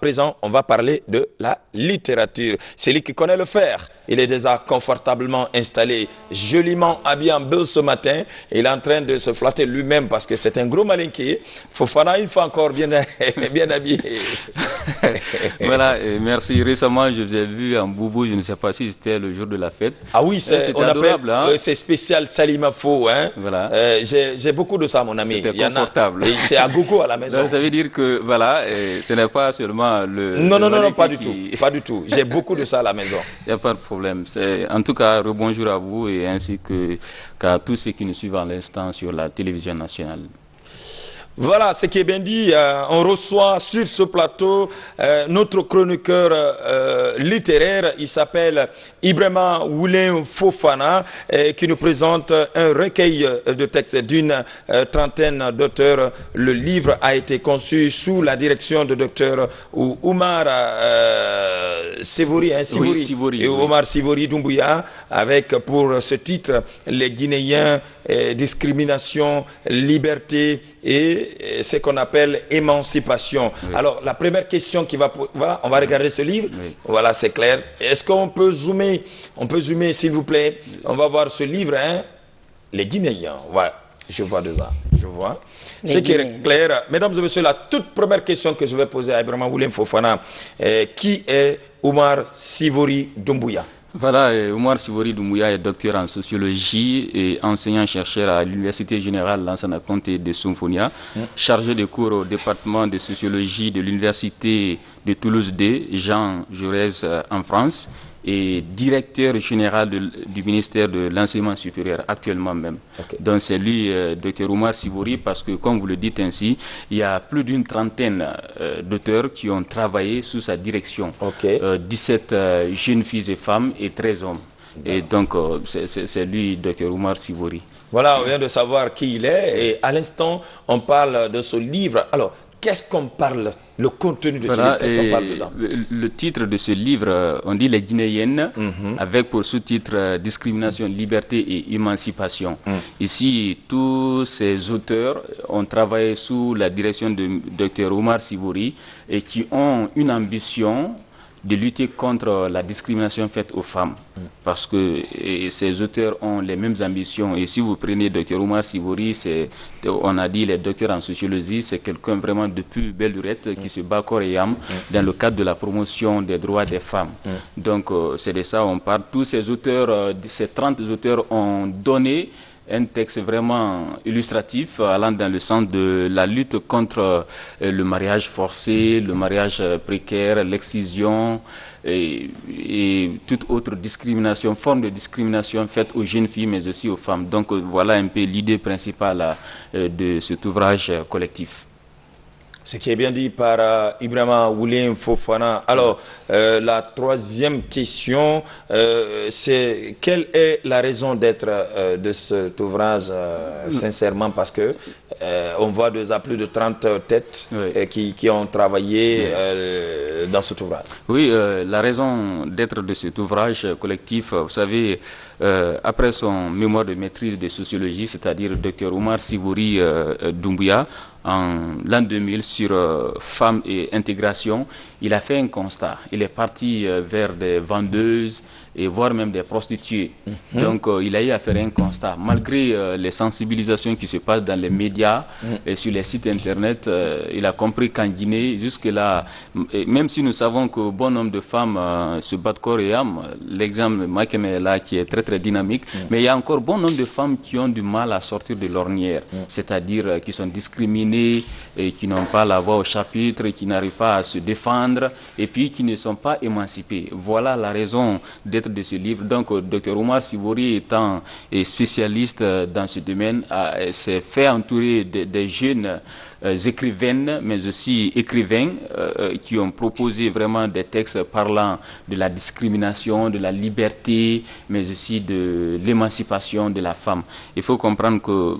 présent, on va parler de la littérature. C'est lui qui connaît le faire. Il est déjà confortablement installé, joliment habillé en bleu ce matin. Il est en train de se flatter lui-même parce que c'est un gros malinqué. Fofana, une fois encore, bien habillé. Voilà, merci. Récemment, je vous ai vu en boubou, je ne sais pas si c'était le jour de la fête. Ah oui, c'est adorable. C'est spécial Salimafo. Hein? Voilà. J'ai beaucoup de ça, mon ami. C'était confortable. C'est à gogo à la maison. Donc, ça veut dire que, voilà, ce n'est pas seulement le... Non, pas du tout. Pas du tout. J'ai beaucoup de ça à la maison. Il n'y a pas de problème. En tout cas, rebonjour à vous et ainsi qu'à tous ceux qui nous suivent à l'instant sur la télévision nationale. Voilà, ce qui est bien dit. On reçoit sur ce plateau notre chroniqueur littéraire. Il s'appelle Ibrahima Wulem Fofana, qui nous présente un recueil de textes d'une trentaine d'auteurs. Le livre a été conçu sous la direction de Dr Oumar Sivory, Sivory, et Omar Sivory Doumbouya, avec pour ce titre les Guinéens, discrimination, liberté et ce qu'on appelle émancipation. Oui. Alors, la première question qui va... Voilà, on va regarder ce livre. Oui. Voilà, c'est clair. Est-ce qu'on peut zoomer? On peut zoomer, s'il vous plaît. On va voir ce livre, hein. Les Guinéens. Ouais, je vois déjà. Je vois. Ce qui est clair. Mesdames et messieurs, la toute première question que je vais poser à Ibrahima Wulem Fofana. Qui est Oumar Sivory Doumbouya? Voilà, Oumar Sivory Doumbouya est docteur en sociologie et enseignant-chercheur à l'Université générale Lansana Conté de Symphonia, chargé de cours au département de sociologie de l'Université de Toulouse 2, Jean Jaurès en France, et directeur général du ministère de l'enseignement supérieur actuellement même. Okay. Donc c'est lui, Dr Oumar Sivory, parce que comme vous le dites ainsi, il y a plus d'une trentaine d'auteurs qui ont travaillé sous sa direction. Okay. 17 jeunes filles et femmes et 13 hommes. Et donc c'est lui, Dr Oumar Sivory. Voilà, on vient de savoir qui il est et à l'instant on parle de ce livre. Alors, qu'est-ce qu'on parle? Le contenu de ce livre, qu'est-ce qu'on parle dedans? Le titre de ce livre, on dit Les Guinéennes, avec pour sous-titre Discrimination, liberté et émancipation. Ici, tous ces auteurs ont travaillé sous la direction de Dr Oumar Sivory et qui ont une ambition de lutter contre la discrimination faite aux femmes. Parce que ces auteurs ont les mêmes ambitions. Et si vous prenez Dr Oumar Sivory, on a dit, il est docteur en sociologie, c'est quelqu'un vraiment de plus belle lurette qui se bat corps et âme dans le cadre de la promotion des droits des femmes. Donc c'est de ça on parle. Tous ces auteurs, ces 30 auteurs ont donné un texte vraiment illustratif allant dans le sens de la lutte contre le mariage forcé, le mariage précaire, l'excision et toute autre discrimination, forme de discrimination faite aux jeunes filles mais aussi aux femmes. Donc voilà un peu l'idée principale de cet ouvrage collectif. Ce qui est bien dit par Ibrahima Wulem Fofana. Alors, la troisième question, c'est quelle est la raison d'être de cet ouvrage, sincèrement, parce que on voit déjà plus de 30 têtes qui ont travaillé dans cet ouvrage. Oui, la raison d'être de cet ouvrage collectif, vous savez, après son mémoire de maîtrise de sociologie, c'est-à-dire Dr Oumar Sivory Doumbouya, en l'an 2000 sur femmes et intégration, il a fait un constat. Il est parti vers des vendeuses et voire même des prostituées. Donc il a eu à faire un constat. Malgré les sensibilisations qui se passent dans les médias et sur les sites internet, il a compris qu'en Guinée, jusque-là, même si nous savons que bon nombre de femmes se battent corps et âme, l'exemple Makeme est là qui est très très dynamique, mais il y a encore bon nombre de femmes qui ont du mal à sortir de l'ornière, c'est-à-dire qui sont discriminées et qui n'ont pas la voix au chapitre, qui n'arrivent pas à se défendre et puis qui ne sont pas émancipées. Voilà la raison d'être de ce livre. Donc, Dr Oumar Sivory étant spécialiste dans ce domaine, s'est fait entourer des jeunes écrivaines, mais aussi écrivains qui ont proposé vraiment des textes parlant de la discrimination, de la liberté, mais aussi de l'émancipation de la femme. Il faut comprendre que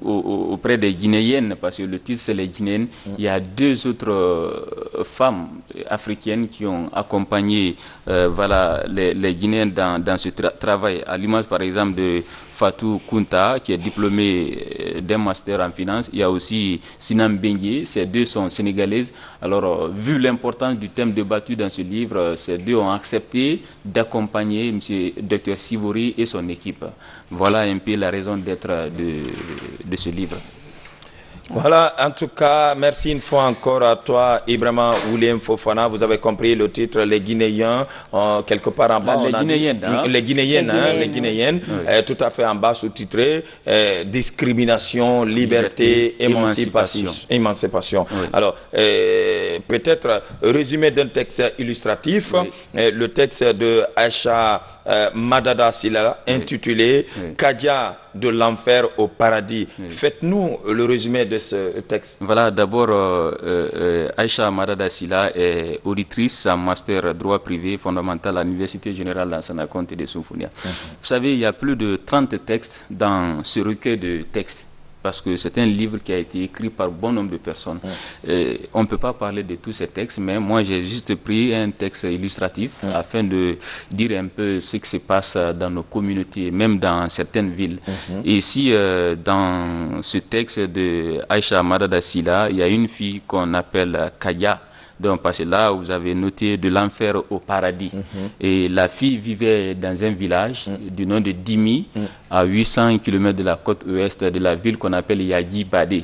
auprès des Guinéennes, parce que le titre c'est les Guinéennes, il y a deux autres femmes africaines qui ont accompagné voilà, les Guinéens dans ce travail, à l'image par exemple de Fatou Kounta, qui est diplômée d'un master en finance. Il y a aussi Sinam Bengue, ces deux sont sénégalaises. Alors, vu l'importance du thème débattu dans ce livre, ces deux ont accepté d'accompagner M. Dr Sivori et son équipe. Voilà un peu la raison d'être de ce livre. Voilà, en tout cas, merci une fois encore à toi, Ibrahima William Fofana. Vous avez compris le titre, les Guinéens, quelque part en bas. Les Guinéennes, hein? Les Guinéennes, oui. Tout à fait en bas, sous-titré, discrimination, liberté, émancipation. Oui. Alors, peut-être résumé d'un texte illustratif, oui. Le texte de Aïcha Madada Silla, intitulé Kadia de l'enfer au paradis. Faites-nous le résumé de ce texte. Voilà, d'abord, Aïcha Madada Silla est auditrice en master droit privé fondamental à l'Université générale d'Ansana Conté de Soufounia. Vous savez, il y a plus de 30 textes dans ce recueil de textes, parce que c'est un livre qui a été écrit par bon nombre de personnes. On ne peut pas parler de tous ces textes, mais moi j'ai juste pris un texte illustratif afin de dire un peu ce qui se passe dans nos communautés, même dans certaines villes. Et ici, dans ce texte de Aïcha Madada Silla, il y a une fille qu'on appelle Kadia. Donc, parce que là, vous avez noté de l'enfer au paradis. Et la fille vivait dans un village du nom de Dimi, à 800 km de la côte ouest de la ville qu'on appelle Yagibade.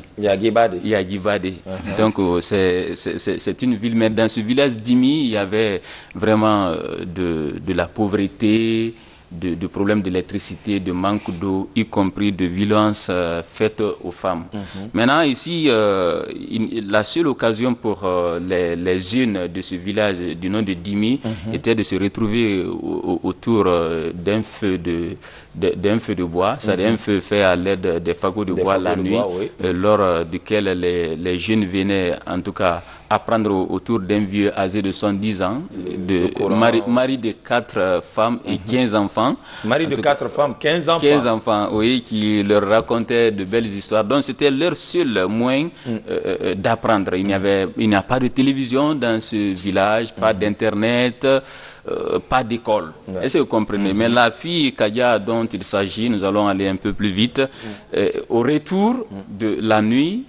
Donc, c'est une ville, mais dans ce village Dimi, il y avait vraiment de la pauvreté, de problèmes d'électricité, de manque d'eau, y compris de violences faites aux femmes. Maintenant, ici, la seule occasion pour les jeunes de ce village du nom de Dimi était de se retrouver autour d'un feu de bois, c'est-à-dire un feu fait à l'aide des fagots de bois la nuit, lors duquel les jeunes venaient, en tout cas, apprendre autour d'un vieux âgé de 110 ans, mari de 4 femmes et 15 enfants. Mari de 4 femmes, 15 enfants. 15 enfants, oui, qui leur racontaient de belles histoires. Donc c'était leur seul moyen d'apprendre. Il n'y a pas de télévision dans ce village, pas d'internet, pas d'école. Est-ce que vous comprenez? Mais la fille Kadia dont il s'agit, nous allons aller un peu plus vite, au retour de la nuit,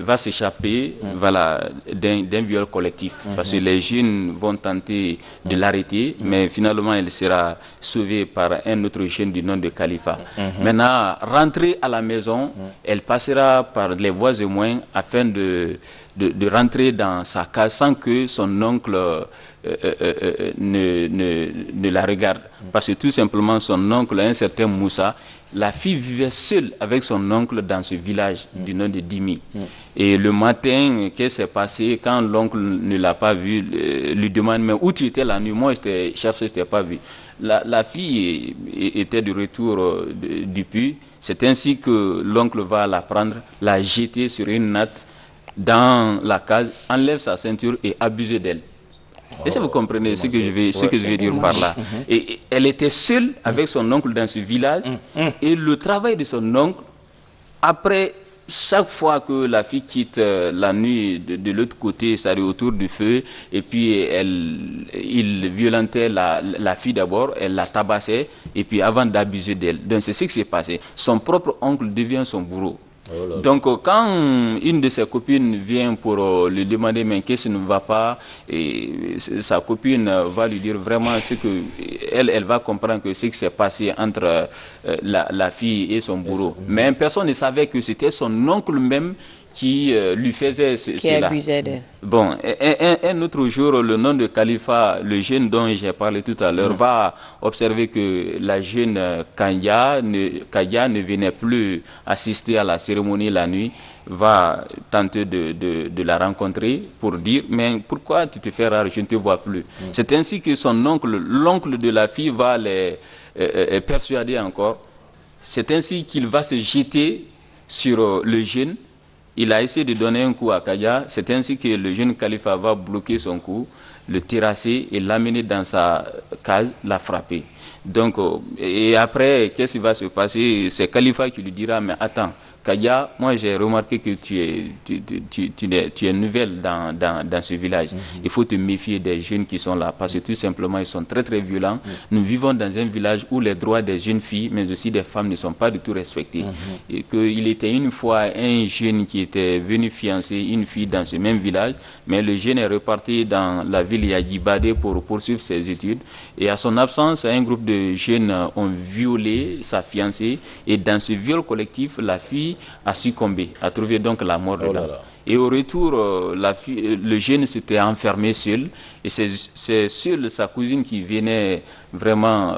va s'échapper voilà, d'un viol collectif. Parce que les jeunes vont tenter de l'arrêter, mais finalement elle sera sauvée par un autre jeune du nom de Khalifa. Maintenant, rentrée à la maison, elle passera par les voies et moyens afin de rentrer dans sa case sans que son oncle ne la regarde. Parce que tout simplement son oncle, un certain Moussa, la fille vivait seule avec son oncle dans ce village du nom de Dimi. Et le matin, qu'est-ce qui s'est passé quand l'oncle ne l'a pas vu, lui demande mais où tu étais la nuit? Moi, je cherché, je ne t'ai pas vu. La fille était de retour du puits. C'est ainsi que l'oncle va la prendre, la jeter sur une natte dans la case, enlève sa ceinture et abuse d'elle. Est-ce que vous comprenez ce que je vais dire par là? Et elle était seule avec son oncle dans ce village. Et le travail de son oncle, après chaque fois que la fille quitte la nuit de l'autre côté, c'est-à-dire autour du feu, et puis il violentait la fille d'abord, elle la tabassait, et puis avant d'abuser d'elle. Donc c'est ce qui s'est passé. Son propre oncle devient son bourreau. Donc quand une de ses copines vient pour lui demander mais qu'est-ce qui ne va pas, et sa copine va lui dire vraiment ce que elle va comprendre que ce qui s'est passé entre la fille et son bourreau. Mais personne ne savait que c'était son oncle même qui lui faisait cela. Qui abusait d'elle. Bon, un autre jour, le nom de Khalifa, le jeune dont j'ai parlé tout à l'heure, va observer que la jeune Kadia ne venait plus assister à la cérémonie la nuit, va tenter de la rencontrer pour dire, mais pourquoi tu te fais rare, je ne te vois plus. C'est ainsi que son oncle, l'oncle de la fille, va les persuader encore. C'est ainsi qu'il va se jeter sur le jeune. Il a essayé de donner un coup à Kadia. C'est ainsi que le jeune Khalifa va bloquer son coup, le terrasser et l'amener dans sa case, la frapper. Donc, et après, qu'est-ce qui va se passer? C'est Khalifa qui lui dira, mais attends, Kaya, moi j'ai remarqué que tu es nouvelle dans ce village. Il faut te méfier des jeunes qui sont là, parce que tout simplement ils sont très très violents. Nous vivons dans un village où les droits des jeunes filles, mais aussi des femmes, ne sont pas du tout respectés. Et qu'il était une fois un jeune qui était venu fiancer une fille dans ce même village, mais le jeune est reparti dans la ville Yagibade pour poursuivre ses études. Et à son absence, un groupe de jeunes ont violé sa fiancée, et dans ce viol collectif, la fille a succombé, a trouvé donc la mort dedans. Et au retour, le jeune s'était enfermé seul, et c'est seule sa cousine qui venait vraiment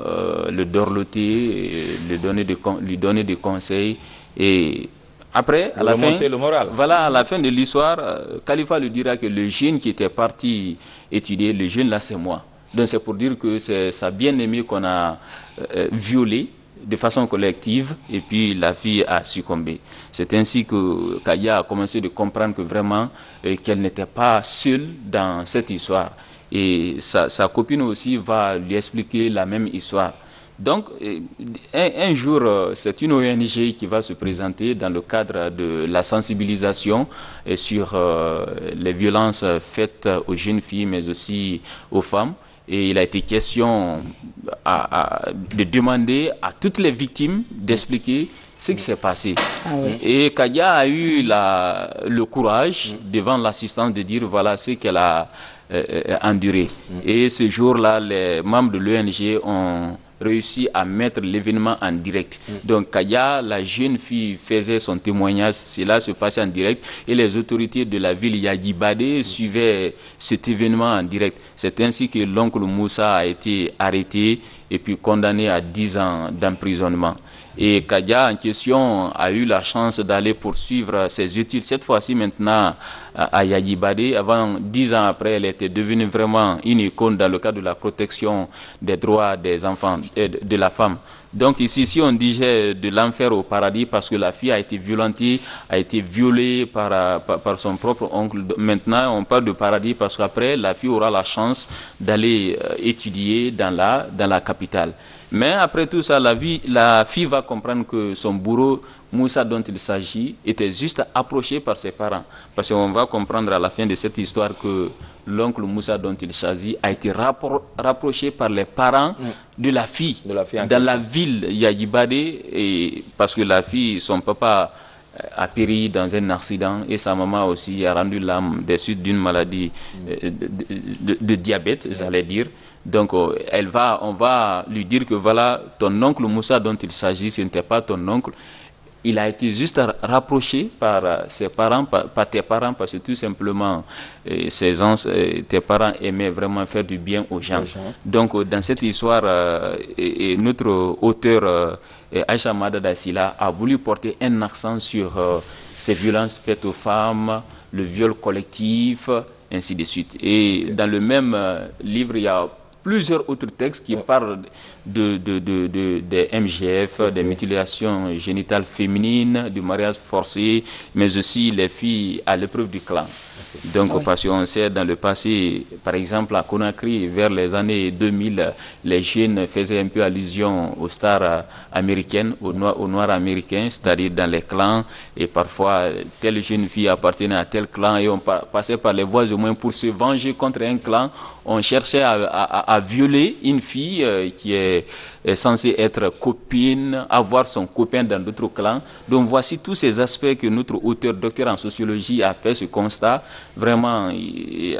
le dorloter, lui donner des conseils. Et après, à la fin, le moral. Voilà, à la fin de l'histoire, Khalifa lui dira que le jeune qui était parti étudier, le jeune là, c'est moi. Donc c'est pour dire que c'est sa bien-aimée qu'on a violée de façon collective, et puis la fille a succombé. C'est ainsi que Kaya a commencé de comprendre que vraiment qu'elle n'était pas seule dans cette histoire. Et sa copine aussi va lui expliquer la même histoire. Donc, un jour, c'est une ONG qui va se présenter dans le cadre de la sensibilisation sur les violences faites aux jeunes filles, mais aussi aux femmes. Et il a été question de demander à toutes les victimes d'expliquer ce qui s'est passé. Et Kaya a eu le courage, devant l'assistance, de dire voilà ce qu'elle a enduré. Et ce jour-là, les membres de l'ONG ont réussi à mettre l'événement en direct. Donc Kaya, la jeune fille, faisait son témoignage, cela se passait en direct, et les autorités de la ville Yagibade suivaient cet événement en direct. C'est ainsi que l'oncle Moussa a été arrêté et puis condamné à 10 ans d'emprisonnement. Et Kaya en question a eu la chance d'aller poursuivre ses études, cette fois-ci maintenant à Yagibade. Avant, 10 ans après, elle était devenue vraiment une icône dans le cadre de la protection des droits des enfants, de la femme. Donc ici, si on disait de l'enfer au paradis, parce que la fille a été violentée, a été violée par son propre oncle, maintenant on parle de paradis parce qu'après, la fille aura la chance d'aller étudier dans la capitale. Mais après tout ça, la fille va comprendre que son bourreau, Moussa dont il s'agit, était juste approché par ses parents. Parce qu'on va comprendre à la fin de cette histoire que l'oncle Moussa dont il s'agit a été rapproché par les parents de la fille dans la ville Yagibade, et parce que la fille, son papa a péri dans un accident, et sa maman aussi a rendu l'âme des suites d'une maladie de diabète, j'allais dire. Donc on va lui dire que voilà, ton oncle Moussa dont il s'agit, ce n'était pas ton oncle. Il a été juste rapproché par ses parents, par tes parents, parce que tout simplement, tes parents aimaient vraiment faire du bien aux gens. Donc dans cette histoire, notre auteur Aïcha Madada Sylla a voulu porter un accent sur ces violences faites aux femmes, le viol collectif, ainsi de suite. Et dans le même livre, il y a plusieurs autres textes qui parlent des MGF, des mutilations génitales féminines, du mariage forcé, mais aussi les filles à l'épreuve du clan. Donc, parce qu'on sait, dans le passé, par exemple, à Conakry, vers les années 2000, les jeunes faisaient un peu allusion aux stars américaines, aux noirs américains, c'est-à-dire dans les clans, et parfois, telle jeune fille appartenait à tel clan, et on passait par les voies au moins pour se venger contre un clan. On cherchait à violer une fille qui est censée être copine, avoir son copain dans d'autres clans. Donc voici tous ces aspects que notre auteur, docteur en sociologie, a fait ce constat, vraiment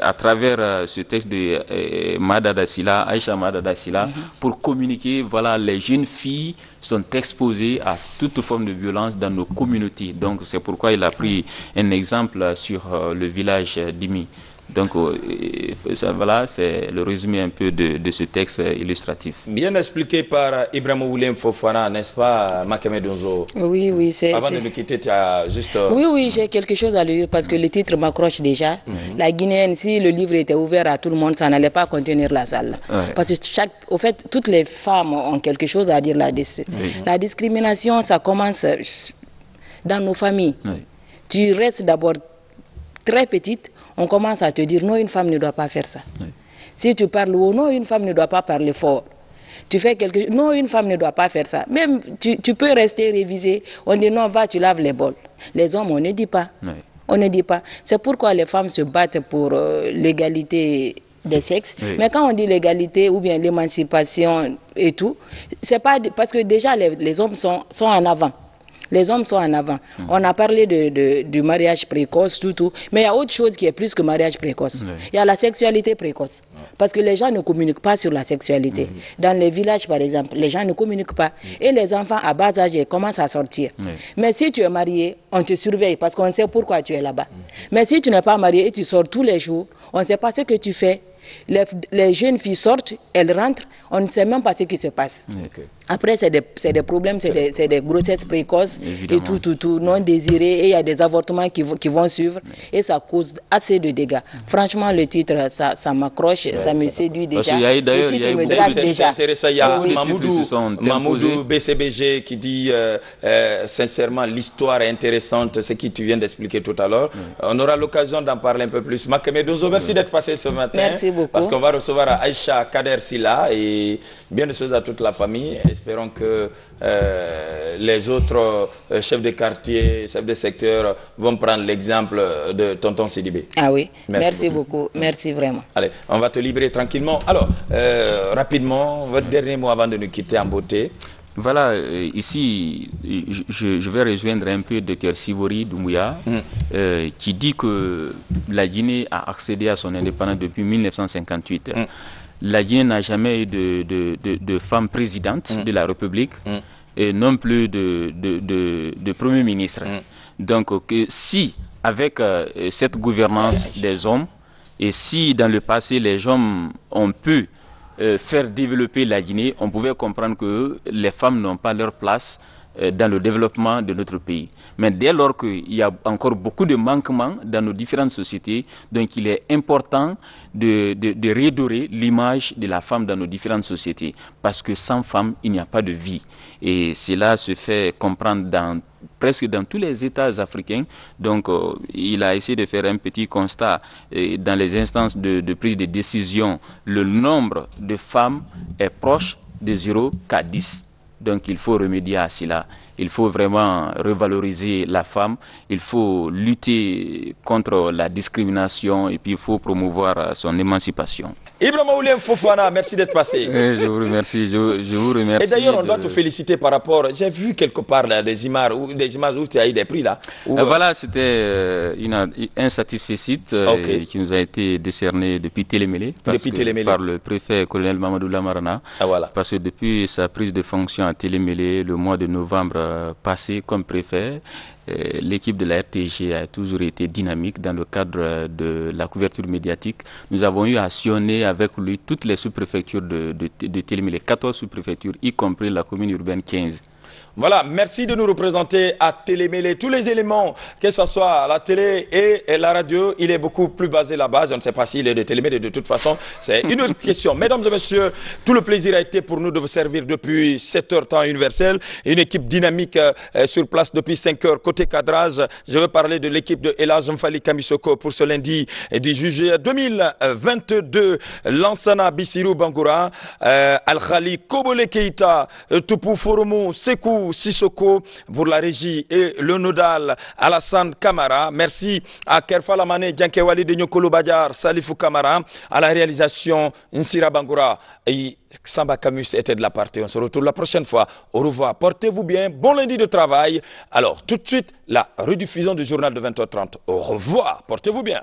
à travers ce texte de Madada Sylla, Aïcha Madada Sylla, pour communiquer, voilà, les jeunes filles sont exposées à toute forme de violence dans nos communautés. Donc c'est pourquoi il a pris un exemple sur le village d'Imi. Donc voilà, c'est le résumé un peu de ce texte illustratif. Bien expliqué par Ibrahima Oulem Fofana, n'est-ce pas, Makame Donzo? Oui, c'est... Avant de nous quitter, tu as juste... Oui, j'ai quelque chose à lire parce que le titre m'accroche déjà. La Guinéenne, si le livre était ouvert à tout le monde, ça n'allait pas contenir la salle. Parce que au fait, toutes les femmes ont quelque chose à dire là-dessus. La discrimination, ça commence dans nos familles. Tu restes d'abord très petite, on commence à te dire non, une femme ne doit pas faire ça. Si tu parles haut, non, une femme ne doit pas parler fort. Tu fais quelque chose. Non, une femme ne doit pas faire ça. Même, tu peux rester révisé. On dit non, va, tu laves les bols. Les hommes, on ne dit pas. Oui. On ne dit pas. C'est pourquoi les femmes se battent pour l'égalité des sexes. Oui. Mais quand on dit l'égalité ou bien l'émancipation et tout, c'est pas parce que déjà les hommes sont en avant. Les hommes sont en avant. On a parlé du mariage précoce, tout. Mais il y a autre chose qui est plus que mariage précoce. Il y a la sexualité précoce. Parce que les gens ne communiquent pas sur la sexualité. Dans les villages, par exemple, les gens ne communiquent pas. Et les enfants à bas âge commencent à sortir. Mais si tu es marié, on te surveille parce qu'on sait pourquoi tu es là-bas. Mais si tu n'es pas marié et tu sors tous les jours, on ne sait pas ce que tu fais. Les jeunes filles sortent, elles rentrent, on ne sait même pas ce qui se passe. Après, c'est des problèmes, c'est des grossesses précoces. Évidemment. Et tout, non désirées, et il y a des avortements qui vont suivre, et ça cause assez de dégâts. Franchement, le titre, ça m'accroche, ça me séduit déjà. C'est intéressant, il y a Mamoudou BCBG qui dit sincèrement, l'histoire est intéressante, ce que tu viens d'expliquer tout à l'heure. On aura l'occasion d'en parler un peu plus. Makeme Dozo, merci d'être passé ce matin. Merci beaucoup. Parce qu'on va recevoir Aïcha Kader Silla et bien de choses à toute la famille. Espérons que les autres chefs de quartier, chefs de secteur vont prendre l'exemple de tonton Sidibé. Ah oui, merci beaucoup. Merci vraiment. Allez, on va te libérer tranquillement. Alors, rapidement, votre dernier mot avant de nous quitter en beauté. Voilà, ici, je vais rejoindre un peu Dr Sivori Doumbouya, qui dit que la Guinée a accédé à son indépendance depuis 1958. La Guinée n'a jamais eu de femme présidente de la République, et non plus de Premier ministre. Donc, si, avec cette gouvernance des hommes, et si dans le passé les hommes ont pu faire développer la Guinée, on pouvait comprendre que les femmes n'ont pas leur place dans le développement de notre pays. Mais dès lors qu'il y a encore beaucoup de manquements dans nos différentes sociétés, donc il est important de redorer l'image de la femme dans nos différentes sociétés. Parce que sans femme, il n'y a pas de vie. Et cela se fait comprendre presque dans tous les États africains. Donc, il a essayé de faire un petit constat. Dans les instances de prise de décision, le nombre de femmes est proche de 0 qu'à 10. Donc, il faut remédier à cela. Il faut vraiment revaloriser la femme. Il faut lutter contre la discrimination et puis il faut promouvoir son émancipation. Ibrahima Oulem Fofana, merci d'être passé. Je vous remercie. Je vous remercie. Et d'ailleurs, on doit te féliciter par rapport. J'ai vu quelque part là, des images où tu as eu des prix là. Voilà, c'était un satisfecit qui nous a été décerné depuis Télémélé. Par le préfet colonel Mamadou Lamarana. Voilà. Parce que depuis sa prise de fonction à Télémélé, le mois de novembre passé comme préfet, l'équipe de la RTG a toujours été dynamique dans le cadre de la couverture médiatique. Nous avons eu à sillonner avec lui toutes les sous-préfectures de Télémélé, 14 sous-préfectures, y compris la commune urbaine 15. Voilà, merci de nous représenter à Télémélé. Tous les éléments, que ce soit la télé et la radio, il est beaucoup plus basé là-bas. Je ne sais pas s'il est de Télémélé de toute façon. C'est une autre question. Mesdames et messieurs, tout le plaisir a été pour nous de vous servir depuis 7h temps universel. Une équipe dynamique sur place depuis 5h. Côté cadrage, je veux parler de l'équipe de Elhadj Mfali Kamisoko pour ce lundi 10 juillet 2022. Lansana Bissirou Bangoura, Al-Khali Kobole Keita, Toupou Foroumou, Sekou Sissoko pour la régie et le nodal Alassane Kamara. Merci à Kerfa Lamane, Djankewali de Nyokolo Badjar, Salifou Kamara, à la réalisation Nsira Bangoura et Samba Camus était de la partie. On se retrouve la prochaine fois. Au revoir. Portez-vous bien. Bon lundi de travail. Alors, tout de suite, la rediffusion du journal de 20h30. Au revoir. Portez-vous bien.